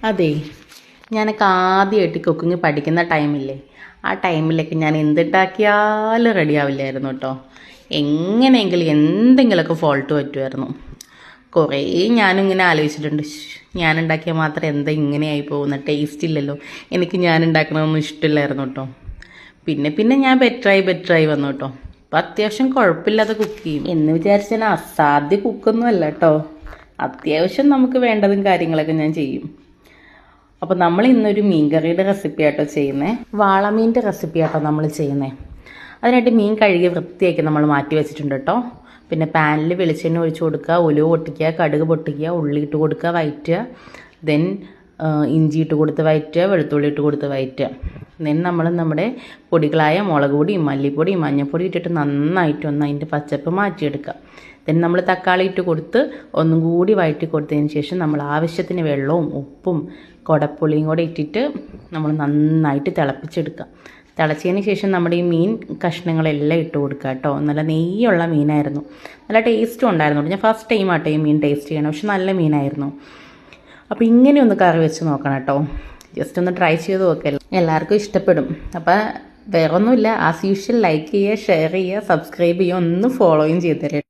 അതെ, ഞാനൊക്കെ ആദ്യമായിട്ട് കുക്കിംഗ് പഠിക്കുന്ന ടൈമില്ലേ, ആ ടൈമിലൊക്കെ ഞാൻ എന്തുണ്ടാക്കിയാലും റെഡി ആവില്ലായിരുന്നു കേട്ടോ. എങ്ങനെയെങ്കിലും എന്തെങ്കിലുമൊക്കെ ഫോൾട്ട് പറ്റുമായിരുന്നു. കുറേ ഞാനിങ്ങനെ ആലോചിച്ചിട്ടുണ്ട്, ഞാനുണ്ടാക്കിയാൽ മാത്രം എന്താ ഇങ്ങനെയായി പോകുന്ന, ടേസ്റ്റ് ഇല്ലല്ലോ, എനിക്ക് ഞാൻ ഉണ്ടാക്കണമെന്നൊന്നും ഇഷ്ടമില്ലായിരുന്നു കേട്ടോ. പിന്നെ ഞാൻ ബെറ്ററായി വന്നു കേട്ടോ. അപ്പം അത്യാവശ്യം കുഴപ്പമില്ലാതെ കുക്ക് ചെയ്യും എന്ന് വിചാരിച്ചാൽ അസാധ്യ കുക്കൊന്നും അല്ല കേട്ടോ. അത്യാവശ്യം നമുക്ക് വേണ്ടതും കാര്യങ്ങളൊക്കെ ഞാൻ ചെയ്യും. അപ്പോൾ നമ്മൾ ഇന്നൊരു മീൻ കറിയുടെ റെസിപ്പി ആട്ടോ ചെയ്യുന്നത്. വാളമീൻ്റെ റെസിപ്പി ആട്ടോ നമ്മൾ ചെയ്യുന്നത്. അതിനായിട്ട് മീൻ കഴുകി വൃത്തിയാക്കി നമ്മൾ മാറ്റി വെച്ചിട്ടുണ്ട് കേട്ടോ. പിന്നെ പാനിൽ വെളിച്ചെണ്ണ ഒഴിച്ച് കൊടുക്കുക, ഉലുവ പൊട്ടിക്കുക, കടുക് പൊട്ടിക്കുക, ഉള്ളി ഇട്ട് കൊടുക്കുക, വഴറ്റുക. ദെൻ ഇഞ്ചി ഇട്ട് കൊടുത്ത് വഴറ്റുക, വെളുത്തുള്ളി ഇട്ട് കൊടുത്ത് വഴറ്റുക. ദെൻ നമ്മൾ നമ്മുടെ പൊടികളായ മുളക് പൊടിയും മല്ലിപ്പൊടിയും മഞ്ഞൾപ്പൊടി ഇട്ടിട്ട് നന്നായിട്ട് അതിൻ്റെ പച്ചപ്പ് മാറ്റിയെടുക്കുക. ദെൻ നമ്മൾ തക്കാളി ഇട്ട് കൊടുത്ത് ഒന്നും കൂടി വഴറ്റി കൊടുത്തതിന് ശേഷം നമ്മൾ ആവശ്യത്തിന് വെള്ളവും ഉപ്പും കുടപ്പുളിയും കൂടെ ഇട്ടിട്ട് നമ്മൾ നന്നായിട്ട് തിളപ്പിച്ചെടുക്കുക. തിളച്ചതിന് ശേഷം നമ്മുടെ ഈ മീൻ കഷ്ണങ്ങളെല്ലാം ഇട്ട് കൊടുക്കുക കേട്ടോ. നല്ല നെയ്യുള്ള മീനായിരുന്നു, നല്ല ടേസ്റ്റും ഉണ്ടായിരുന്നു. ഞാൻ ഫസ്റ്റ് ടൈം ആട്ടോ ഈ മീൻ ടേസ്റ്റ് ചെയ്യണം, പക്ഷെ നല്ല മീനായിരുന്നു. അപ്പോൾ ഇങ്ങനെ ഒന്ന് കറി വെച്ച് നോക്കണം കേട്ടോ. ജസ്റ്റ് ഒന്ന് ട്രൈ ചെയ്ത് നോക്കല്ലോ, എല്ലാവർക്കും ഇഷ്ടപ്പെടും. അപ്പോൾ വേറെ ഒന്നുമില്ല, ആസ് യൂഷ്വൽ ലൈക്ക് ചെയ്യുക, ഷെയർ ചെയ്യുക, സബ്സ്ക്രൈബ് ചെയ്യുക, ഒന്ന് ഫോളോയും ചെയ്ത് തരാം.